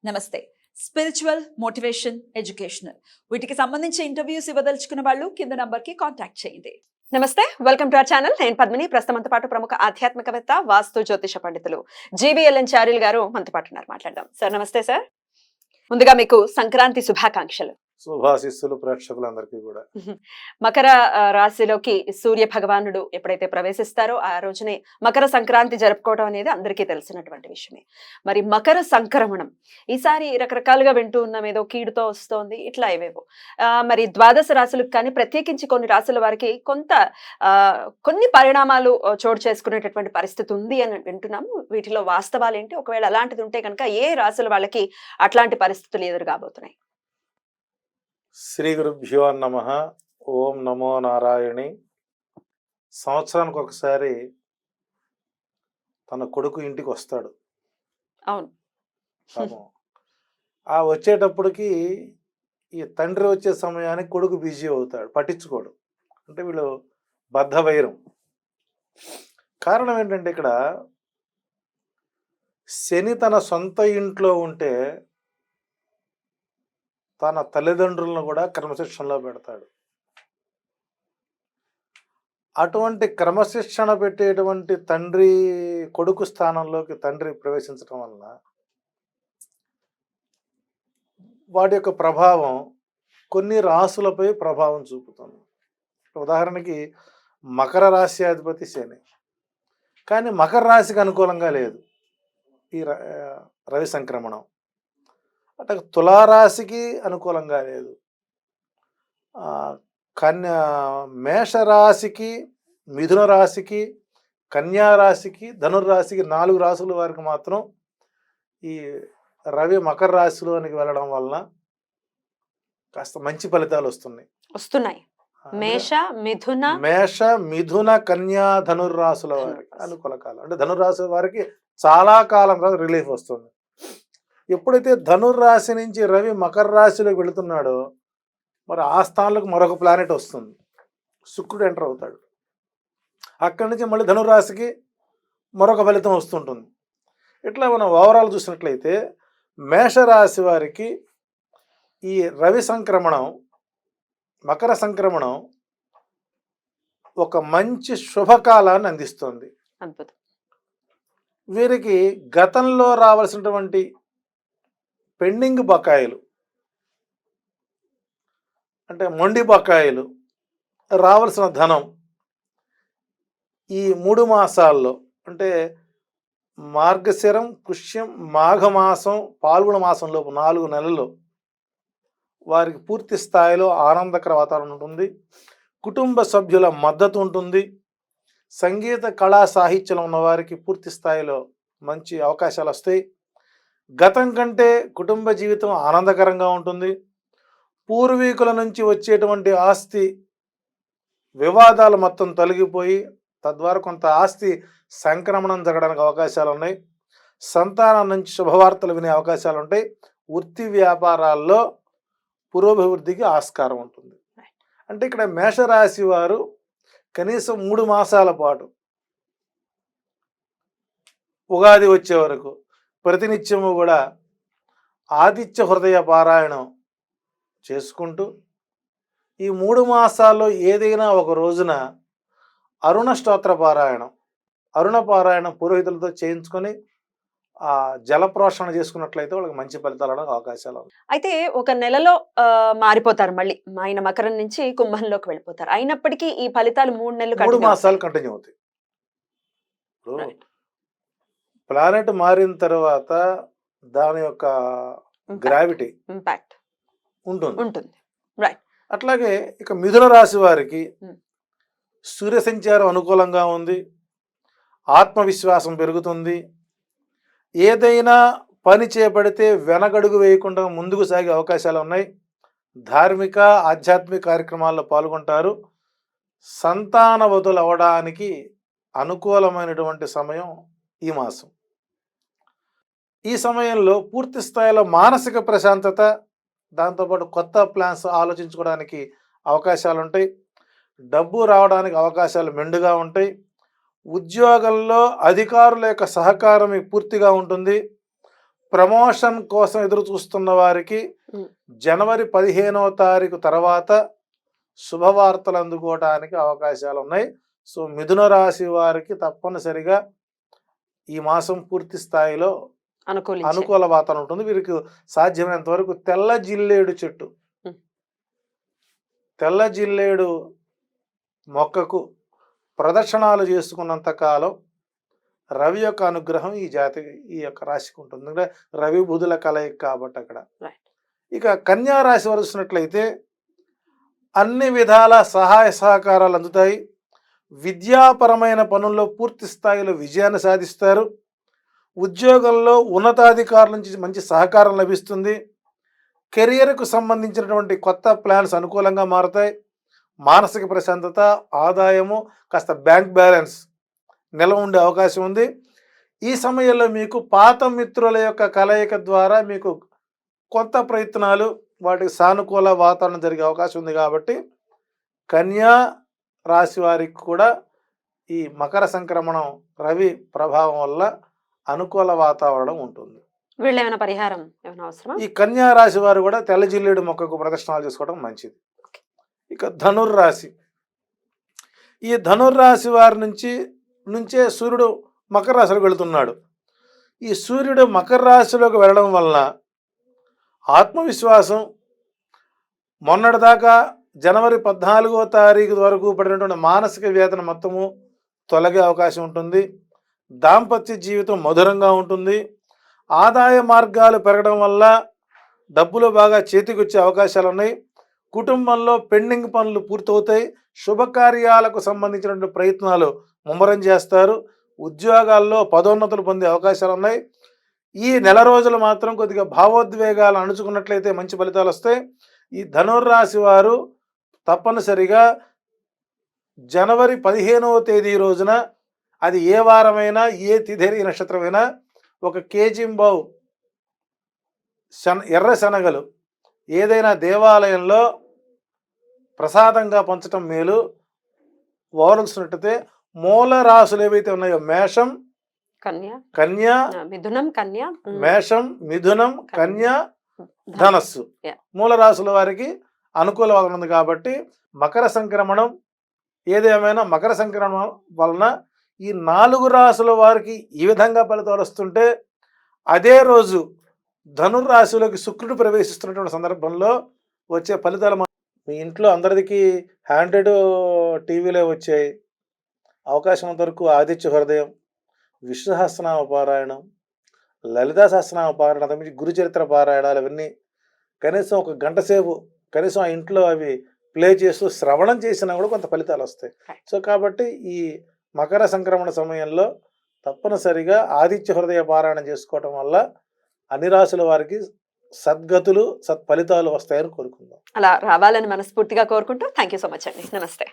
నమస్తే. Spiritual, motivation, educational వీటికి సంబంధించి ఇంటర్వ్యూస్ ఇవ్వదలుచుకున్న వాళ్ళు కింద నంబర్ కి కాంటాక్ట్ చేయండి. నమస్తే, వెల్కమ్ టు అవర్ ఛానల్. నేను పద్మిని. ప్రస్తుతంతో పాటు ప్రముఖ ఆధ్యాత్మికవేత్త, వాస్తు జ్యోతిష పండితులు జీవీఎల్ఎన్ చార్యులు గారు మనతో పాటు ఉన్నారు. మాట్లాడదాం. సార్ నమస్తే. సార్, ముందుగా మీకు సంక్రాంతి శుభాకాంక్షలు. శుభాశిస్సులు ప్రేక్షకులందరికీ కూడా. మకర రాశిలోకి సూర్య భగవానుడు ఎప్పుడైతే ప్రవేశిస్తారో ఆ రోజునే మకర సంక్రాంతి జరుపుకోవడం అనేది అందరికీ తెలిసినటువంటి విషయమే. మరి మకర సంక్రమణం ఈసారి రకరకాలుగా వింటూ ఉన్నాం, ఏదో కీడుతో వస్తోంది, ఇట్లా ఏవేవో. మరి ద్వాదశ రాశులకు కానీ ప్రత్యేకించి కొన్ని రాశుల వారికి కొన్ని పరిణామాలు చోటు చేసుకునేటటువంటి పరిస్థితి ఉంది అని వింటున్నాము. వీటిలో వాస్తవాలు ఏంటి, ఒకవేళ అలాంటిది ఉంటే కనుక ఏ రాశుల వాళ్ళకి అట్లాంటి పరిస్థితులు ఎదురుగాబోతున్నాయి? శ్రీ గురుభ్యో నమః. ఓం నమో నారాయణి. సంవత్సరానికి ఒకసారి తన కొడుకు ఇంటికి వస్తాడు. అవును. పాపం ఆ వచ్చేటప్పటికి ఈ తండ్రి వచ్చే సమయానికి కొడుకు బిజీ అవుతాడు, పట్టించుకోడు. అంటే వీళ్ళు బద్ధ వైరం. కారణం ఏంటంటే ఇక్కడ శని తన సొంత ఇంట్లో ఉంటే తన తల్లిదండ్రులను కూడా క్రమశిక్షణలో పెడతాడు. అటువంటి క్రమశిక్షణ పెట్టేటువంటి తండ్రి కొడుకు స్థానంలోకి తండ్రి ప్రవేశించడం వలన వాటి యొక్క ప్రభావం కొన్ని రాశులపై ప్రభావం చూపుతుంది. ఉదాహరణకి మకర రాశి అధిపతి శని, కానీ మకర రాశికి అనుకూలంగా లేదు ఈ రవి సంక్రమణం. అంటే తులారాశికి అనుకూలంగా లేదు. మేషరాశికి, మిథున రాశికి, కన్యా రాశికి, ధనుర్రాశికి 4 రాశుల వారికి మాత్రం ఈ రవి మకర రాశిలోనికి వెళ్ళడం వలన కాస్త మంచి ఫలితాలు వస్తున్నాయి. మేష, మిథున, కన్యా, ధనుర్రాశుల వారికి అనుకూల కాలం. అంటే ధనుర్రాశి వారికి చాలా కాలం తర్వాత రిలీఫ్ వస్తుంది. ఎప్పుడైతే ధనుర్రాశి నుంచి రవి మకర రాశిలోకి వెళుతున్నాడో మరి ఆ స్థానంలోకి మరొక ప్లానెట్ వస్తుంది, శుక్రుడు ఎంటర్ అవుతాడు. అక్కడి నుంచి మళ్ళీ ధనుర్రాశికి మరొక ఫలితం వస్తుంటుంది. ఇట్లా మనం ఓవరాల్ చూసినట్లయితే మేషరాశి వారికి ఈ రవి సంక్రమణం, మకర సంక్రమణం ఒక మంచి శుభకాలాన్ని అందిస్తుంది. అద్భుతం. వీరికి గతంలో రావాల్సినటువంటి పెండింగ్ బకాయిలు, అంటే మొండి బకాయిలు, రావాల్సిన ధనం ఈ 3 మాసాల్లో, అంటే మార్గశిరం, పుష్యం, మాఘమాసం, పాల్గొన మాసంలోపు 4 నెలల్లో వారికి పూర్తి స్థాయిలో ఆనందకర వాతావరణం ఉంటుంది. కుటుంబ సభ్యుల మద్దతు ఉంటుంది. సంగీత, కళా, సాహిత్యంలో ఉన్న వారికి పూర్తి స్థాయిలో మంచి అవకాశాలు వస్తాయి. గతం కంటే కుటుంబ జీవితం ఆనందకరంగా ఉంటుంది. పూర్వీకుల నుంచి వచ్చేటువంటి ఆస్తి వివాదాలు మొత్తం తొలగిపోయి తద్వారా కొంత ఆస్తి సంక్రమణం జరగడానికి అవకాశాలు ఉన్నాయి. సంతానం నుంచి శుభవార్తలు వినే అవకాశాలు ఉంటాయి. వృత్తి వ్యాపారాల్లో పురోభివృద్ధికి ఆస్కారం ఉంటుంది. అంటే ఇక్కడ మేషరాశి వారు కనీసం 3 మాసాల పాటు ఉగాది వచ్చే వరకు ప్రతినిత్యము కూడా ఆదిత్య హృదయ పారాయణం చేసుకుంటూ ఈ 3 మాసాల్లో ఏదైనా ఒక రోజున అరుణ స్తోత్ర పారాయణం పురోహితులతో చేయించుకొని ఆ జలప్రోషణ చేసుకున్నట్లయితే వాళ్ళకి మంచి ఫలితాలు అవకాశాలు ఉన్నాయి. అయితే ఒక నెలలో మారిపోతారు, మళ్ళీ ఆయన మకరం నుంచి కుంభంలోకి వెళ్ళిపోతారు. అయినప్పటికీ ఈ ఫలితాలు 3 మాసాలు కంటిన్యూ అవుతాయి. ప్లానెట్ మారిన తర్వాత దాని యొక్క గ్రావిటీ ఇంపాక్ట్ ఉంటుంది. అట్లాగే ఇక మిథున రాశి వారికి సూర్య సంచారం అనుకూలంగా ఉంది. ఆత్మవిశ్వాసం పెరుగుతుంది. ఏదైనా పని చేపడితే వెనకడుగు వేయకుండా ముందుకు సాగే అవకాశాలు ఉన్నాయి. ధార్మిక, ఆధ్యాత్మిక కార్యక్రమాల్లో పాల్గొంటారు. సంతానవతులు అవడానికి అనుకూలమైనటువంటి సమయం ఈ మాసం. ఈ సమయంలో పూర్తి స్థాయిలో మానసిక ప్రశాంతత, దాంతోపాటు కొత్త ప్లాన్స్ ఆలోచించుకోవడానికి అవకాశాలు ఉంటాయి. డబ్బు రావడానికి అవకాశాలు మెండుగా ఉంటాయి. ఉద్యోగంలో అధికారుల యొక్క సహకారం పూర్తిగా ఉంటుంది. ప్రమోషన్ కోసం ఎదురు చూస్తున్న వారికి ఉమ్. జనవరి 15వ తారీఖు తర్వాత శుభవార్తలు అందుకోవడానికి అవకాశాలు ఉన్నాయి. సో మిథున రాశి వారికి తప్పనిసరిగా ఈ మాసం పూర్తి స్థాయిలో అనుకూల వాతావరణం ఉంటుంది. వీరికి సాధ్యమైనంత వరకు తెల్ల జిల్లేడు చెట్టు, ఉమ్. తెల్ల జిల్లేడు మొక్కకు ప్రదక్షిణాలు చేసుకున్నంత కాలం రవి యొక్క అనుగ్రహం ఈ యొక్క రాశికి ఉంటుంది. అంటే రవి బుధుల కలయిక కాబట్టి అక్కడ. ఇక కన్యా రాశి వారు చూసినట్లయితే అన్ని విధాల సహాయ సహకారాలు అందుతాయి. విద్యాపరమైన పనుల్లో పూర్తి స్థాయిలో విజయాన్ని సాధిస్తారు. ఉద్యోగంలో ఉన్నతాధికారుల నుంచి మంచి సహకారం లభిస్తుంది. కెరియర్కు సంబంధించినటువంటి కొత్త ప్లాన్స్ అనుకూలంగా మారుతాయి. మానసిక ప్రశాంతత, ఆదాయము, కాస్త బ్యాంక్ బ్యాలెన్స్ నిల్వ ఉండే అవకాశం ఉంది. ఈ సమయంలో మీకు పాత మిత్రుల యొక్క కలయిక ద్వారా మీకు కొత్త ప్రయత్నాలు, వాటికి సానుకూల వాతావరణం జరిగే అవకాశం ఉంది. కాబట్టి కన్యా రాశి వారికి కూడా ఈ మకర సంక్రమణం రవి ప్రభావం వల్ల అనుకూల వాతావరణం ఉంటుంది. వీళ్ళు ఏమైనా పరిహారం ఏమైనా అవసరం? ఈ కన్యా రాశి వారు కూడా తెల్ల జిల్లేడు మొక్కకు ప్రదక్షిణాలు చేసుకోవడం మంచిది. ఇక ధనుర్రాశి, ఈ ధనుర్రాశి వారి నుంచే సూర్యుడు మకర రాశిలోకి వెళుతున్నాడు. ఈ సూర్యుడు మకర రాశిలోకి వెళ్ళడం వలన ఆత్మవిశ్వాసం, మొన్నటిదాకా జనవరి 14వ తారీఖు వరకు పడినటువంటి మానసిక వేదన మొత్తము తొలగే అవకాశం ఉంటుంది. దాంపత్య జీవితం మధురంగా ఉంటుంది. ఆదాయ మార్గాలు పెరగడం వల్ల డబ్బులు బాగా చేతికి వచ్చే అవకాశాలు ఉన్నాయి. కుటుంబంలో పెండింగ్ పనులు పూర్తవుతాయి. శుభకార్యాలకు సంబంధించినటువంటి ప్రయత్నాలు ముమ్మరం చేస్తారు. ఉద్యోగాల్లో పదోన్నతులు పొందే అవకాశాలు ఉన్నాయి. ఈ నెల రోజులు మాత్రం కొద్దిగా భావోద్వేగాలు అణుచుకున్నట్లయితే మంచి ఫలితాలు వస్తాయి. ఈ ధనుర్రాశి వారు తప్పనిసరిగా జనవరి 15వ తేదీ రోజున, అది ఏ వారమైనా ఏ తిథి నక్షత్రమైనా, 1 కేజీంబావు ఎర్ర శనగలు ఏదైనా దేవాలయంలో ప్రసాదంగా పంచటం మేలు. ఓవలసినట్టయితే మూల రాశులు ఏవైతే ఉన్నాయో మేషం, కన్యా, మిథునం, కన్యా, మేషం, మిథునం, కన్యా, ధనస్సు మూల రాశుల వారికి అనుకూల ఉంది. కాబట్టి మకర సంక్రమణం ఏదేమైనా మకర సంక్రమణం వలన ఈ 4 రాశుల వారికి ఈ విధంగా ఫలితాలు వస్తుంటే, అదే రోజు ధనుర్రాశిలోకి శుక్రుడు ప్రవేశిస్తున్నటువంటి సందర్భంలో వచ్చే ఫలితాలు మీ ఇంట్లో అందరికీ హ్యాండెడ్ టీవీలో వచ్చాయి. అవకాశం వరకు ఆదిత్య హృదయం, విష్ణు సహస్రనామ పారాయణం, లలితా సహస్రనామ పారాయణం, అంతకుమించి గురు చరిత్ర పారాయణాలు, అవన్నీ కనీసం 1 గంట సేపు కనీసం ఆ ఇంట్లో అవి ప్లే చేస్తూ శ్రవణం చేసినా కూడా కొంత ఫలితాలు వస్తాయి. సో కాబట్టి ఈ మకర సంక్రమణ సమయంలో తప్పనిసరిగా ఆదిత్య హృదయ పారాయణం చేసుకోవటం వల్ల అన్ని రాశుల వారికి సద్గతులు, సత్ఫలితాలు వస్తాయని కోరుకుందాం. అలా రావాలని మనస్ఫూర్తిగా కోరుకుంటూ థ్యాంక్ యూ సో మచ్ అండి. నమస్తే.